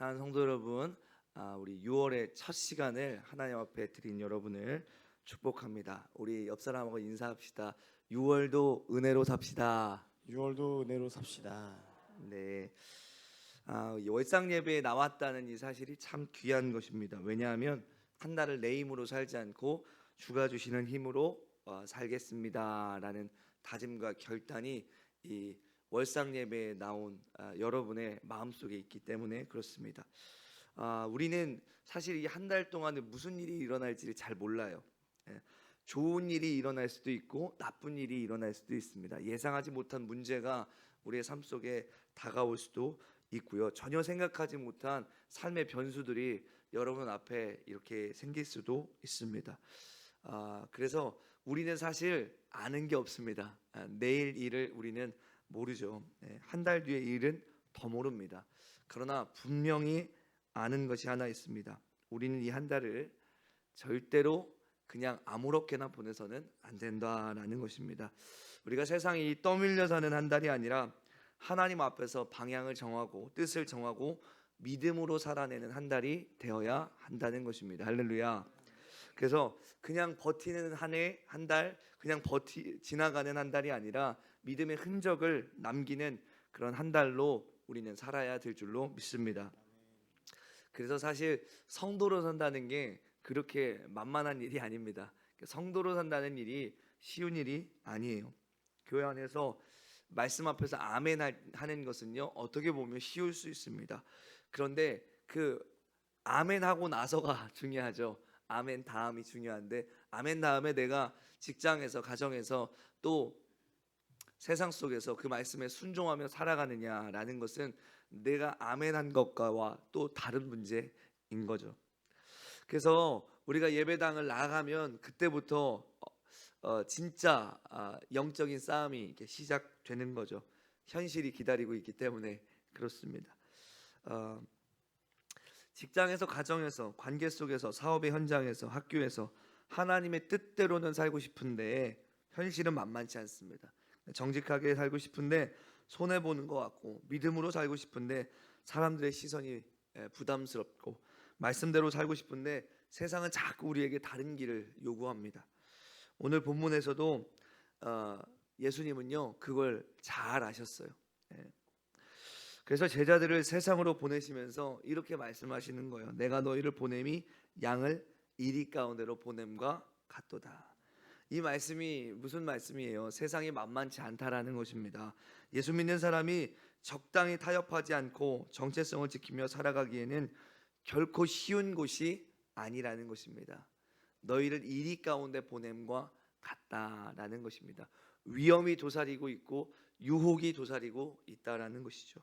사랑하는 성도 여러분, 우리 6월의 첫 시간을 하나님 앞에 드린 여러분을 축복합니다. 우리 옆 사람하고 인사합시다. 6월도 은혜로 삽시다. 6월도 은혜로 삽시다. 네, 이 월상 예배에 나왔다는 이 사실이 참 귀한 것입니다. 왜냐하면 한 달을 내 힘으로 살지 않고 주가 주시는 힘으로 살겠습니다라는 다짐과 결단이 이 월상 예배에 나온 여러분의 마음속에 있기 때문에 그렇습니다. 우리는 사실 이 한 달 동안에 무슨 일이 일어날지를 잘 몰라요. 예, 좋은 일이 일어날 수도 있고 나쁜 일이 일어날 수도 있습니다. 예상하지 못한 문제가 우리의 삶 속에 다가올 수도 있고요. 전혀 생각하지 못한 삶의 변수들이 여러분 앞에 이렇게 생길 수도 있습니다. 그래서 우리는 사실 아는 게 없습니다. 내일 일을 우리는 모르죠. 한 달 뒤의 일은 더 모릅니다. 그러나 분명히 아는 것이 하나 있습니다. 우리는 이 한 달을 절대로 그냥 아무렇게나 보내서는 안 된다라는 것입니다. 우리가 세상이 떠밀려 사는 한 달이 아니라 하나님 앞에서 방향을 정하고 뜻을 정하고 믿음으로 살아내는 한 달이 되어야 한다는 것입니다. 할렐루야. 그래서 그냥 버티는 한 해, 한 달, 그냥 지나가는 한 달이 아니라 믿음의 흔적을 남기는 그런 한 달로 우리는 살아야 될 줄로 믿습니다. 그래서 사실 성도로 산다는 게 그렇게 만만한 일이 아닙니다. 성도로 산다는 일이 쉬운 일이 아니에요. 교회 안에서 말씀 앞에서 아멘 하는 것은요, 어떻게 보면 쉬울 수 있습니다. 그런데 그 아멘 하고 나서가 중요하죠. 아멘 다음이 중요한데, 아멘 다음에 내가 직장에서, 가정에서, 또 세상 속에서 그 말씀에 순종하며 살아가느냐라는 것은 내가 아멘한 것과와 또 다른 문제인 거죠. 그래서 우리가 예배당을 나가면 그때부터 진짜 영적인 싸움이 이렇게 시작되는 거죠. 현실이 기다리고 있기 때문에 그렇습니다. 직장에서, 가정에서, 관계 속에서, 사업의 현장에서, 학교에서 하나님의 뜻대로는 살고 싶은데 현실은 만만치 않습니다. 정직하게 살고 싶은데 손해 보는 것 같고, 믿음으로 살고 싶은데 사람들의 시선이 부담스럽고, 말씀대로 살고 싶은데 세상은 자꾸 우리에게 다른 길을 요구합니다. 오늘 본문에서도 예수님은요 그걸 잘 아셨어요. 그래서 제자들을 세상으로 보내시면서 이렇게 말씀하시는 거예요. 내가 너희를 보냄이 양을 이리 가운데로 보냄과 같도다. 이 말씀이 무슨 말씀이에요? 세상이 만만치 않다라는 것입니다. 예수 믿는 사람이 적당히 타협하지 않고 정체성을 지키며 살아가기에는 결코 쉬운 곳이 아니라는 것입니다. 너희를 이리 가운데 보냄과 같다라는 것입니다. 위험이 도사리고 있고 유혹이 도사리고 있다라는 것이죠.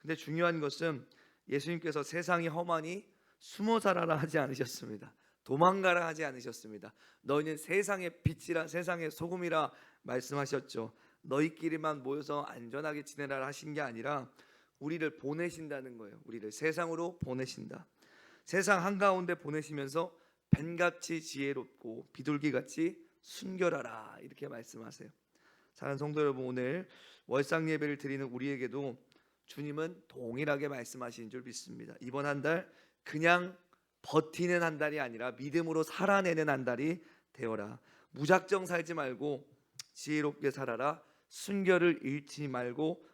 근데 중요한 것은 예수님께서 세상이 험하니 숨어 살아라 하지 않으셨습니다. 도망가라 하지 않으셨습니다. 너희는 세상의 빛이라, 세상의 소금이라 말씀하셨죠. 너희끼리만 모여서 안전하게 지내라 하신 게 아니라 우리를 보내신다는 거예요. 우리를 세상으로 보내신다. 세상 한가운데 보내시면서 뱀같이 지혜롭고 비둘기같이 순결하라 이렇게 말씀하세요. 사랑하는 성도 여러분, 오늘 월상 예배를 드리는 우리에게도 주님은 동일하게 말씀하시는 줄 믿습니다. 이번 한 달 그냥 버티는 한 달이 아니라 믿음으로 살아내는 한 달이 되어라. 무작정 살지 말고 지혜롭게 살아라. 순결을 잃지 말고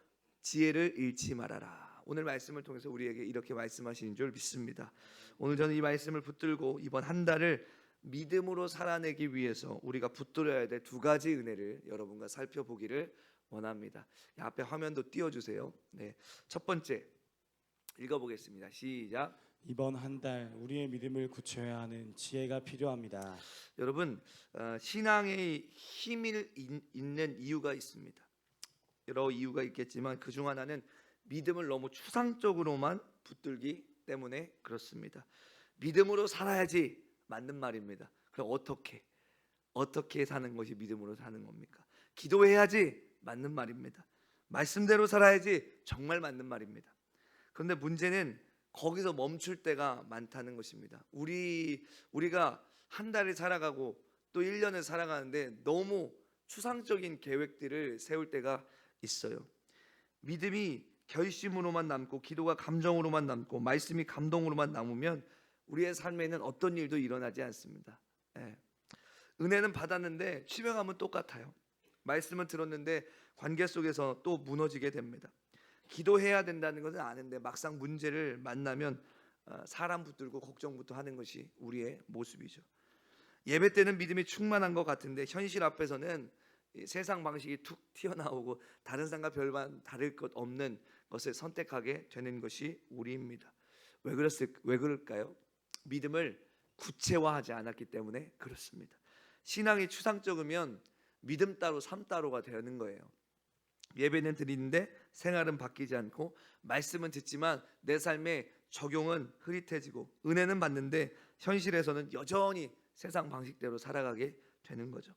지혜를 잃지 말아라. 오늘 말씀을 통해서 우리에게 이렇게 말씀하시는 줄 믿습니다. 오늘 저는 이 말씀을 붙들고 이번 한 달을 믿음으로 살아내기 위해서 우리가 붙들어야 될 두 가지 은혜를 여러분과 살펴보기를 원합니다. 앞에 화면도 띄워주세요. 네, 첫 번째 읽어보겠습니다. 시작. 이번 한 달 우리의 믿음을 굳혀야 하는 지혜가 필요합니다. 여러분, 신앙의 힘을 잇는 이유가 있습니다. 여러 이유가 있겠지만 그 중 하나는 믿음을 너무 추상적으로만 붙들기 때문에 그렇습니다. 믿음으로 살아야지 맞는 말입니다. 그럼 어떻게 사는 것이 믿음으로 사는 겁니까? 기도해야지 맞는 말입니다. 말씀대로 살아야지 정말 맞는 말입니다. 그런데 문제는 거기서 멈출 때가 많다는 것입니다. 우리가 한 달을 살아가고 또 1년을 살아가는데 너무 추상적인 계획들을 세울 때가 있어요. 믿음이 결심으로만 남고 기도가 감정으로만 남고 말씀이 감동으로만 남으면 우리의 삶에는 어떤 일도 일어나지 않습니다. 예. 은혜는 받았는데 취명하면 똑같아요. 말씀을 들었는데 관계 속에서 또 무너지게 됩니다. 기도해야 된다는 것은 아는데 막상 문제를 만나면 사람 붙들고 걱정부터 하는 것이 우리의 모습이죠. 예배 때는 믿음이 충만한 것 같은데 현실 앞에서는 이 세상 방식이 툭 튀어나오고 다른 사람과 별반 다를 것 없는 것을 선택하게 되는 것이 우리입니다. 왜 그럴까요? 믿음을 구체화하지 않았기 때문에 그렇습니다. 신앙이 추상적이면 믿음 따로 삶 따로가 되는 거예요. 예배는 드리는데 생활은 바뀌지 않고 말씀은 듣지만 내 삶의 적용은 흐릿해지고 은혜는 받는데 현실에서는 여전히 세상 방식대로 살아가게 되는 거죠.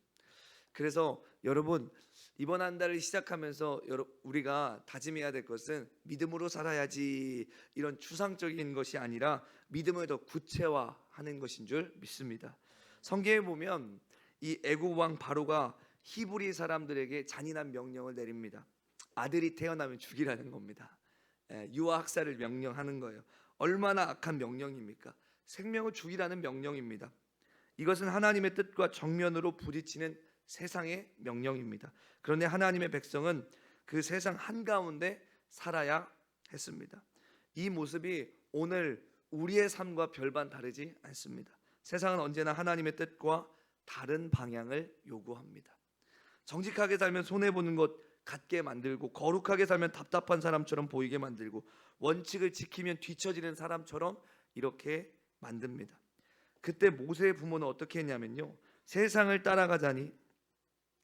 그래서 여러분 이번 한 달을 시작하면서 우리가 다짐해야 될 것은 믿음으로 살아야지 이런 추상적인 것이 아니라 믿음을 더 구체화하는 것인 줄 믿습니다. 성경에 보면 이 애국 왕 바로가 히브리 사람들에게 잔인한 명령을 내립니다. 아들이 태어나면 죽이라는 겁니다. 유아 학살을 명령하는 거예요. 얼마나 악한 명령입니까? 생명을 죽이라는 명령입니다. 이것은 하나님의 뜻과 정면으로 부딪히는 세상의 명령입니다. 그런데 하나님의 백성은 그 세상 한가운데 살아야 했습니다. 이 모습이 오늘 우리의 삶과 별반 다르지 않습니다. 세상은 언제나 하나님의 뜻과 다른 방향을 요구합니다. 정직하게 살면 손해보는 것 같게 만들고 거룩하게 살면 답답한 사람처럼 보이게 만들고 원칙을 지키면 뒤처지는 사람처럼 이렇게 만듭니다. 그때 모세의 부모는 어떻게 했냐면요, 세상을 따라가자니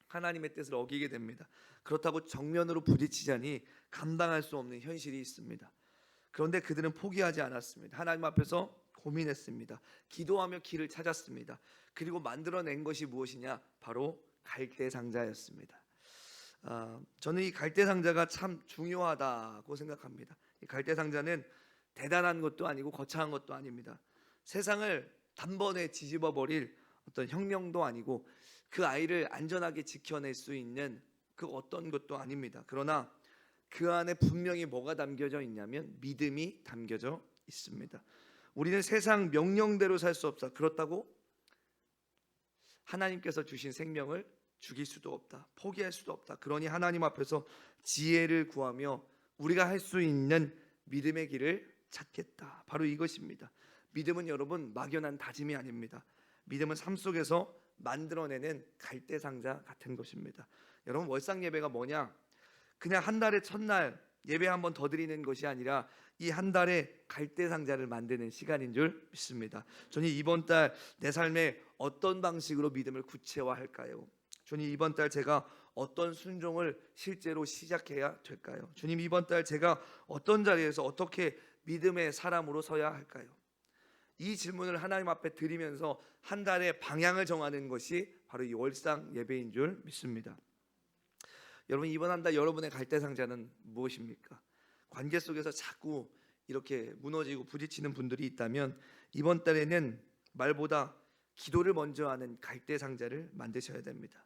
하나님의 뜻을 어기게 됩니다. 그렇다고 정면으로 부딪히자니 감당할 수 없는 현실이 있습니다. 그런데 그들은 포기하지 않았습니다. 하나님 앞에서 고민했습니다. 기도하며 길을 찾았습니다. 그리고 만들어낸 것이 무엇이냐? 바로 갈대 상자였습니다. 저는 이 갈대 상자가 참 중요하다고 생각합니다. 이 갈대 상자는 대단한 것도 아니고 거창한 것도 아닙니다. 세상을 단번에 뒤집어 버릴 어떤 혁명도 아니고 그 아이를 안전하게 지켜낼 수 있는 그 어떤 것도 아닙니다. 그러나 그 안에 분명히 뭐가 담겨져 있냐면 믿음이 담겨져 있습니다. 우리는 세상 명령대로 살 수 없다. 그렇다고 하나님께서 주신 생명을 죽일 수도 없다. 포기할 수도 없다. 그러니 하나님 앞에서 지혜를 구하며 우리가 할 수 있는 믿음의 길을 찾겠다. 바로 이것입니다. 믿음은 여러분 막연한 다짐이 아닙니다. 믿음은 삶 속에서 만들어내는 갈대 상자 같은 것입니다. 여러분 월상 예배가 뭐냐? 그냥 한 달의 첫날 예배 한번 더 드리는 것이 아니라 이 한 달의 갈대 상자를 만드는 시간인 줄 믿습니다. 주님 이번 달 내 삶에 어떤 방식으로 믿음을 구체화할까요? 주님 이번 달 제가 어떤 순종을 실제로 시작해야 될까요? 주님 이번 달 제가 어떤 자리에서 어떻게 믿음의 사람으로 서야 할까요? 이 질문을 하나님 앞에 드리면서 한 달의 방향을 정하는 것이 바로 이 월상 예배인 줄 믿습니다. 여러분 이번 한 달 여러분의 갈대 상자는 무엇입니까? 관계 속에서 자꾸 이렇게 무너지고 부딪히는 분들이 있다면 이번 달에는 말보다 기도를 먼저 하는 갈대 상자를 만드셔야 됩니다.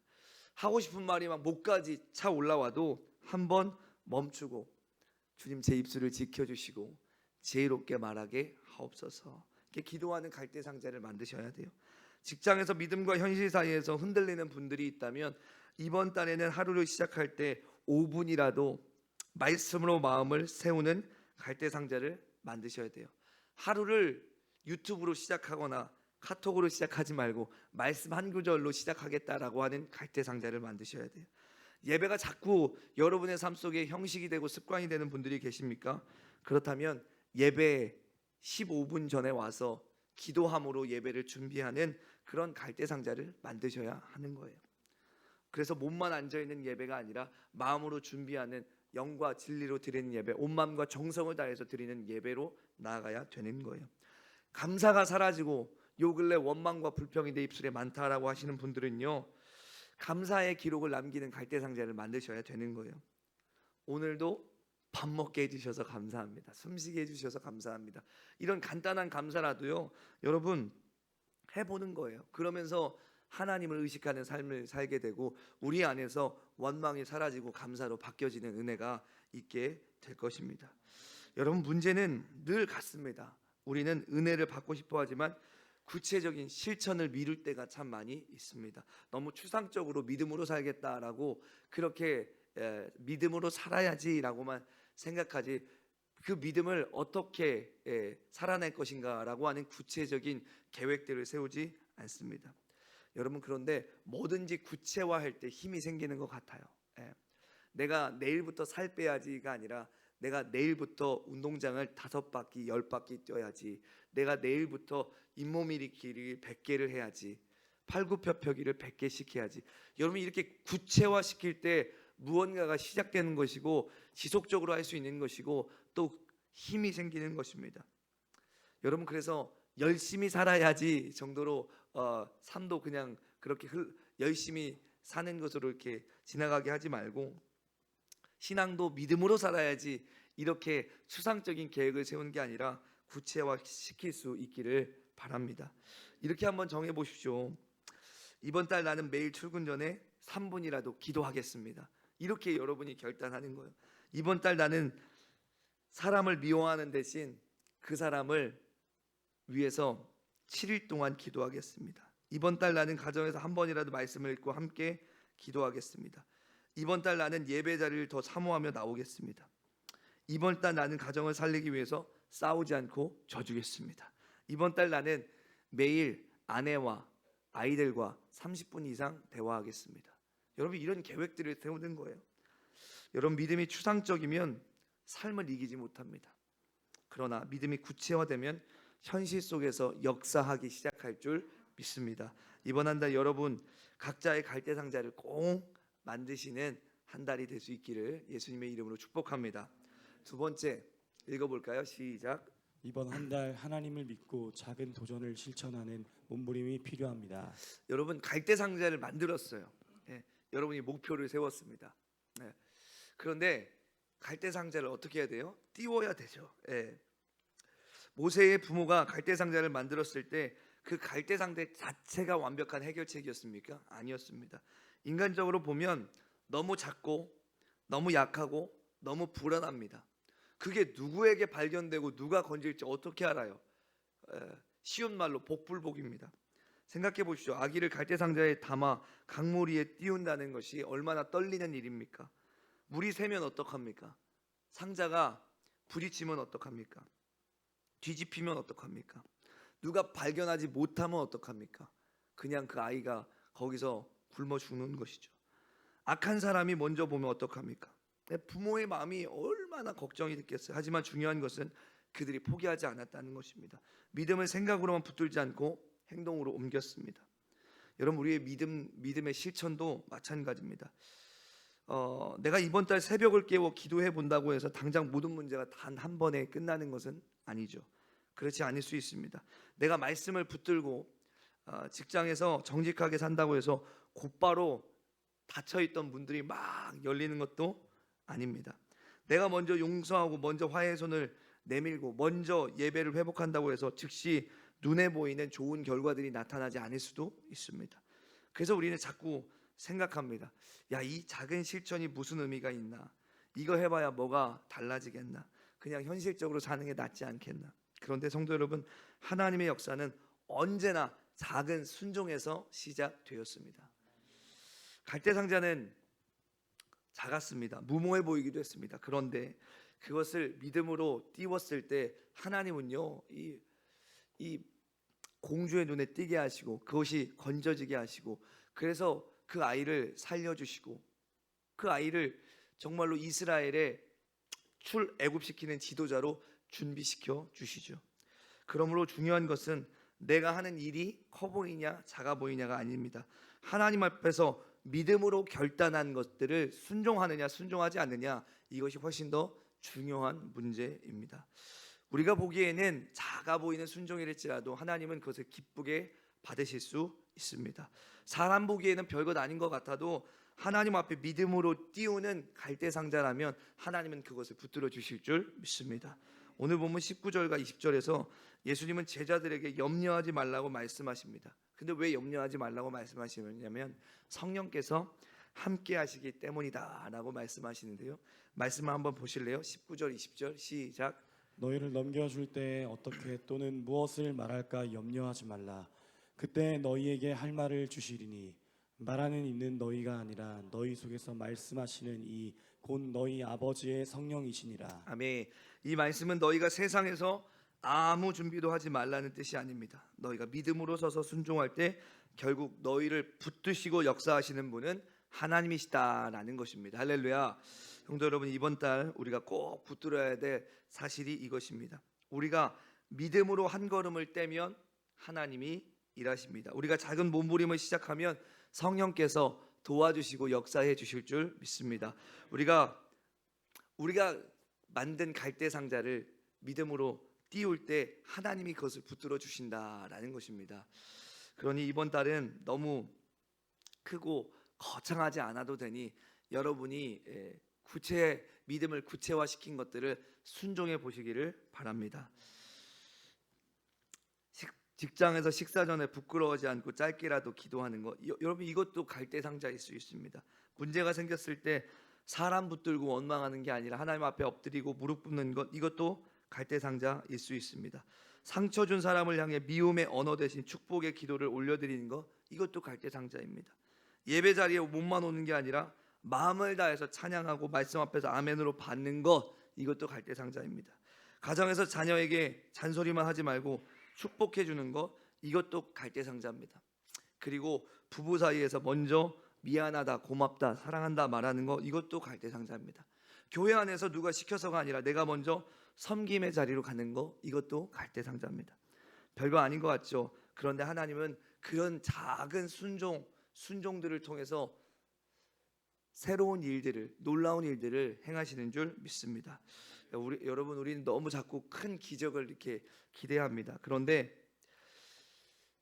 하고 싶은 말이 막 목까지 차 올라와도 한번 멈추고 주님 제 입술을 지켜주시고 지혜롭게 말하게 하옵소서. 이렇게 기도하는 갈대 상자를 만드셔야 돼요. 직장에서 믿음과 현실 사이에서 흔들리는 분들이 있다면 이번 달에는 하루를 시작할 때 5분이라도 말씀으로 마음을 세우는 갈대 상자를 만드셔야 돼요. 하루를 유튜브로 시작하거나 카톡으로 시작하지 말고 말씀 한 구절로 시작하겠다라고 하는 갈대 상자를 만드셔야 돼요. 예배가 자꾸 여러분의 삶 속에 형식이 되고 습관이 되는 분들이 계십니까? 그렇다면 예배 15분 전에 와서 기도함으로 예배를 준비하는 그런 갈대 상자를 만드셔야 하는 거예요. 그래서 몸만 앉아있는 예배가 아니라 마음으로 준비하는 영과 진리로 드리는 예배, 온 마음과 정성을 다해서 드리는 예배로 나아가야 되는 거예요. 감사가 사라지고 요 근래 원망과 불평이 내 입술에 많다라고 하시는 분들은요, 감사의 기록을 남기는 갈대 상자를 만드셔야 되는 거예요. 오늘도 밥 먹게 해주셔서 감사합니다. 숨쉬게 해주셔서 감사합니다. 이런 간단한 감사라도요, 여러분 해보는 거예요. 그러면서 하나님을 의식하는 삶을 살게 되고 우리 안에서 원망이 사라지고 감사로 바뀌어지는 은혜가 있게 될 것입니다. 여러분, 문제는 늘 같습니다. 우리는 은혜를 받고 싶어 하지만 구체적인 실천을 미룰 때가 참 많이 있습니다. 너무 추상적으로 믿음으로 살겠다라고 그렇게 믿음으로 살아야지라고만 생각하지 그 믿음을 어떻게 살아낼 것인가라고 하는 구체적인 계획들을 세우지 않습니다. 여러분, 그런데 뭐든지 구체화할 때 힘이 생기는 것 같아요. 내가 내일부터 살 빼야지가 아니라 내가 내일부터 운동장을 5바퀴 10바퀴 뛰어야지, 내가 내일부터 잇몸 일으키기를 100개를 해야지, 팔굽혀펴기를 100개씩 해야지. 여러분, 이렇게 구체화시킬 때 무언가가 시작되는 것이고 지속적으로 할 수 있는 것이고 또 힘이 생기는 것입니다. 여러분, 그래서 열심히 살아야지 정도로 삶도 그냥 그렇게 열심히 사는 것으로 이렇게 지나가게 하지 말고 신앙도 믿음으로 살아야지 이렇게 추상적인 계획을 세우는 게 아니라 구체화시킬 수 있기를 바랍니다. 이렇게 한번 정해 보십시오. 이번 달 나는 매일 출근 전에 3분이라도 기도하겠습니다. 이렇게 여러분이 결단하는 거예요. 이번 달 나는 사람을 미워하는 대신 그 사람을 위해서 7일 동안 기도하겠습니다. 이번 달 나는 가정에서 한 번이라도 말씀을 읽고 함께 기도하겠습니다. 이번 달 나는 예배 자리를 더 사모하며 나오겠습니다. 이번 달 나는 가정을 살리기 위해서 싸우지 않고 져주겠습니다. 이번 달 나는 매일 아내와 아이들과 30분 이상 대화하겠습니다. 여러분, 이런 계획들을 세우는 거예요. 여러분, 믿음이 추상적이면 삶을 이기지 못합니다. 그러나 믿음이 구체화되면 현실 속에서 역사하기 시작할 줄 믿습니다. 이번 한 달 여러분 각자의 갈대 상자를 꼭 만드시는 한 달이 될 수 있기를 예수님의 이름으로 축복합니다. 두 번째 읽어볼까요? 시작. 이번 한 달 하나님을 믿고 작은 도전을 실천하는 몸부림이 필요합니다. 여러분, 갈대 상자를 만들었어요. 여러분이 목표를 세웠습니다. 그런데 갈대 상자를 어떻게 해야 돼요? 띄워야 되죠. 모세의 부모가 갈대 상자를 만들었을 때 그 갈대 상자 자체가 완벽한 해결책이었습니까? 아니었습니다. 인간적으로 보면 너무 작고 너무 약하고 너무 불안합니다. 그게 누구에게 발견되고 누가 건질지 어떻게 알아요? 쉬운 말로 복불복입니다. 생각해 보십시오. 아기를 갈대 상자에 담아 강물 위에 띄운다는 것이 얼마나 떨리는 일입니까? 물이 새면 어떡합니까? 상자가 부딪히면 어떡합니까? 뒤집히면 어떡합니까? 누가 발견하지 못하면 어떡합니까? 그냥 그 아이가 거기서 굶어 죽는 것이죠. 악한 사람이 먼저 보면 어떡합니까? 부모의 마음이 얼마나 걱정이 됐겠어요. 하지만 중요한 것은 그들이 포기하지 않았다는 것입니다. 믿음을 생각으로만 붙들지 않고 행동으로 옮겼습니다. 여러분, 우리의 믿음의 실천도 마찬가지입니다. 내가 이번 달 새벽을 깨워 기도해 본다고 해서 당장 모든 문제가 단 한 번에 끝나는 것은 아니죠. 그렇지 않을 수 있습니다. 내가 말씀을 붙들고 직장에서 정직하게 산다고 해서 곧바로 닫혀있던 문들이 막 열리는 것도 아닙니다. 내가 먼저 용서하고 먼저 화해의 손을 내밀고 먼저 예배를 회복한다고 해서 즉시 눈에 보이는 좋은 결과들이 나타나지 않을 수도 있습니다. 그래서 우리는 자꾸 생각합니다. 야, 이 작은 실천이 무슨 의미가 있나? 이거 해봐야 뭐가 달라지겠나? 그냥 현실적으로 사는 게 낫지 않겠나? 그런데 성도 여러분, 하나님의 역사는 언제나 작은 순종에서 시작되었습니다. 갈대 상자는 작았습니다. 무모해 보이기도 했습니다. 그런데 그것을 믿음으로 띄웠을 때 하나님은요, 이 공주의 눈에 띄게 하시고 그것이 건져지게 하시고 그래서 그 아이를 살려주시고 그 아이를 정말로 이스라엘의 출애굽시키는 지도자로 준비시켜 주시죠. 그러므로 중요한 것은 내가 하는 일이 커 보이냐 작아 보이냐가 아닙니다. 하나님 앞에서 믿음으로 결단한 것들을 순종하느냐 순종하지 않느냐, 이것이 훨씬 더 중요한 문제입니다. 우리가 보기에는 작아 보이는 순종이랄지라도 하나님은 그것을 기쁘게 받으실 수 있습니다. 사람 보기에는 별것 아닌 것 같아도 하나님 앞에 믿음으로 띄우는 갈대 상자라면 하나님은 그것을 붙들어 주실 줄 믿습니다. 오늘 보면 19절과 20절에서 예수님은 제자들에게 염려하지 말라고 말씀하십니다. 근데 왜 염려하지 말라고 말씀하시냐면 성령께서 함께 하시기 때문이다라고 말씀하시는데요. 말씀을 한번 보실래요? 19절 20절 시작. 너희를 넘겨줄 때 어떻게 또는 무엇을 말할까 염려하지 말라. 그때 너희에게 할 말을 주시리니 말하는 이는 너희가 아니라 너희 속에서 말씀하시는 이 곧 너희 아버지의 성령이시니라. 아멘. 이 말씀은 너희가 세상에서 아무 준비도 하지 말라는 뜻이 아닙니다. 너희가 믿음으로 서서 순종할 때 결국 너희를 붙드시고 역사하시는 분은 하나님이시다라는 것입니다. 할렐루야. 성도 여러분, 이번 달 우리가 꼭 붙들어야 될 사실이 이것입니다. 우리가 믿음으로 한 걸음을 떼면 하나님이 일하십니다. 우리가 작은 몸부림을 시작하면 성령께서 도와주시고 역사해 주실 줄 믿습니다. 우리가 만든 갈대 상자를 믿음으로 띄울 때 하나님이 그것을 붙들어 주신다라는 것입니다. 그러니 이번 달은 너무 크고 거창하지 않아도 되니 여러분이 믿음을 구체화시킨 것들을 순종해 보시기를 바랍니다. 직장에서 식사 전에 부끄러워하지 않고 짧게라도 기도하는 것, 여러분 이것도 갈대 상자일 수 있습니다. 문제가 생겼을 때 사람 붙들고 원망하는 게 아니라 하나님 앞에 엎드리고 무릎 꿇는 것, 이것도 갈대 상자일 수 있습니다. 상처 준 사람을 향해 미움의 언어 대신 축복의 기도를 올려드리는 것, 이것도 갈대 상자입니다. 예배 자리에 몸만 오는 게 아니라 마음을 다해서 찬양하고 말씀 앞에서 아멘으로 받는 것, 이것도 갈대 상자입니다. 가정에서 자녀에게 잔소리만 하지 말고 축복해 주는 것, 이것도 갈대 상자입니다. 그리고 부부 사이에서 먼저 미안하다, 고맙다, 사랑한다 말하는 것, 이것도 갈대 상자입니다. 교회 안에서 누가 시켜서가 아니라 내가 먼저 섬김의 자리로 가는 것, 이것도 갈대 상자입니다. 별거 아닌 것 같죠? 그런데 하나님은 그런 작은 순종들을 통해서 새로운 일들을, 놀라운 일들을 행하시는 줄 믿습니다. 여러분, 우리는 너무 자꾸 큰 기적을 이렇게 기대합니다. 그런데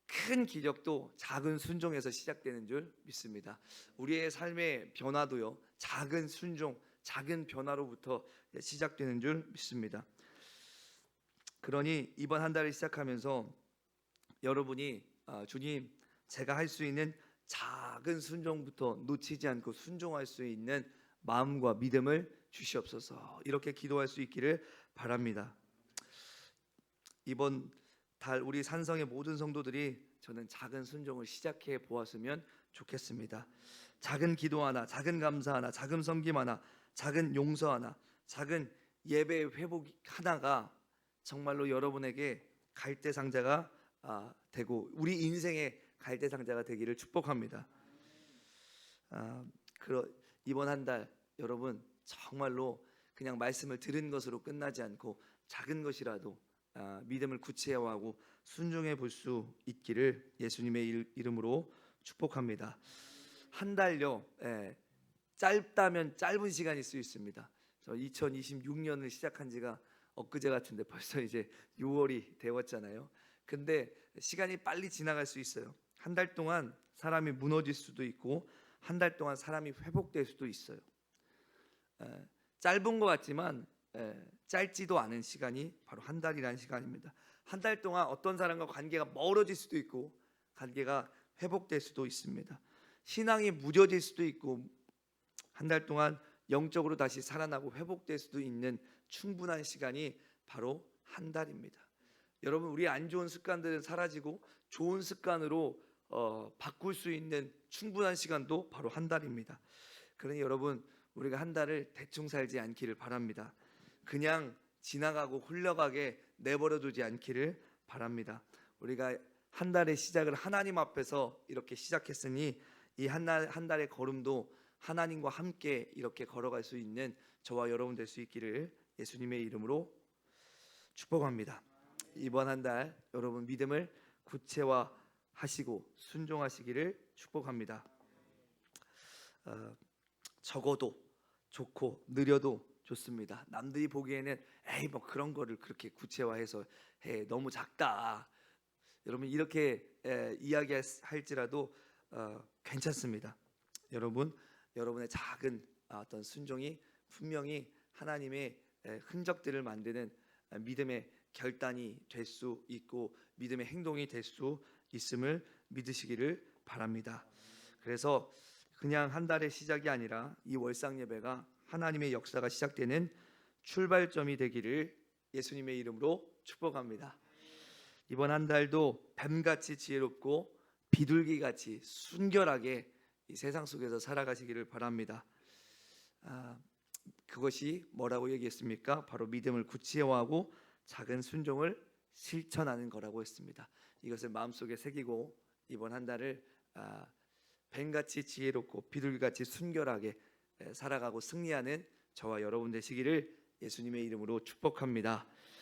큰 기적도 작은 순종에서 시작되는 줄 믿습니다. 우리의 삶의 변화도요, 작은 순종, 작은 변화로부터 시작되는 줄 믿습니다. 그러니 이번 한 달을 시작하면서 여러분이 주님, 제가 할 수 있는 작은 순종부터 놓치지 않고 순종할 수 있는 마음과 믿음을 주시옵소서, 이렇게 기도할 수 있기를 바랍니다. 이번 달 우리 산성의 모든 성도들이 저는 작은 순종을 시작해 보았으면 좋겠습니다. 작은 기도 하나, 작은 감사 하나, 작은 섬김 하나, 작은 용서 하나, 작은 예배 회복 하나가 정말로 여러분에게 갈대 상자가 되고 우리 인생의 갈대 상자가 되기를 축복합니다. 이번 한 달 여러분 정말로 그냥 말씀을 들은 것으로 끝나지 않고 작은 것이라도 믿음을 구체화하고 순종해 볼 수 있기를 예수님의 이름으로 축복합니다. 한 달요, 짧다면 짧은 시간일 수 있습니다. 저 2026년을 시작한 지가 엊그제 같은데 벌써 이제 6월이 되었잖아요. 근데 시간이 빨리 지나갈 수 있어요. 한 달 동안 사람이 무너질 수도 있고 한 달 동안 사람이 회복될 수도 있어요. 짧은 것 같지만 짧지도 않은 시간이 바로 한 달이라는 시간입니다. 한 달 동안 어떤 사람과 관계가 멀어질 수도 있고 관계가 회복될 수도 있습니다. 신앙이 무뎌질 수도 있고 한 달 동안 영적으로 다시 살아나고 회복될 수도 있는 충분한 시간이 바로 한 달입니다. 여러분, 우리 안 좋은 습관들은 사라지고 좋은 습관으로 바꿀 수 있는 충분한 시간도 바로 한 달입니다. 그러니 여러분, 우리가 한 달을 대충 살지 않기를 바랍니다. 그냥 지나가고 흘러가게 내버려 두지 않기를 바랍니다. 우리가 한 달의 시작을 하나님 앞에서 이렇게 시작했으니 이 한 달의 걸음도 하나님과 함께 이렇게 걸어갈 수 있는 저와 여러분 될 수 있기를 예수님의 이름으로 축복합니다. 이번 한 달 여러분 믿음을 구체화하시고 순종하시기를 축복합니다. 적어도 좋고 느려도 좋습니다. 남들이 보기에는 에이 뭐 그런 거를 그렇게 구체화해서 해 너무 작다. 여러분 이렇게 이야기할지라도 괜찮습니다. 여러분의 작은 어떤 순종이 분명히 하나님의 흔적들을 만드는 믿음의 결단이 될 수 있고 믿음의 행동이 될 수 있음을 믿으시기를 바랍니다. 그래서 그냥 한 달의 시작이 아니라 이 월상 예배가 하나님의 역사가 시작되는 출발점이 되기를 예수님의 이름으로 축복합니다. 이번 한 달도 뱀같이 지혜롭고 비둘기같이 순결하게 이 세상 속에서 살아가시기를 바랍니다. 그것이 뭐라고 얘기했습니까? 바로 믿음을 구체화하고 작은 순종을 실천하는 거라고 했습니다. 이것을 마음속에 새기고 이번 한 달을 뱀같이 지혜롭고 비둘기같이 순결하게 살아가고 승리하는 저와 여러분 되시기를 예수님의 이름으로 축복합니다.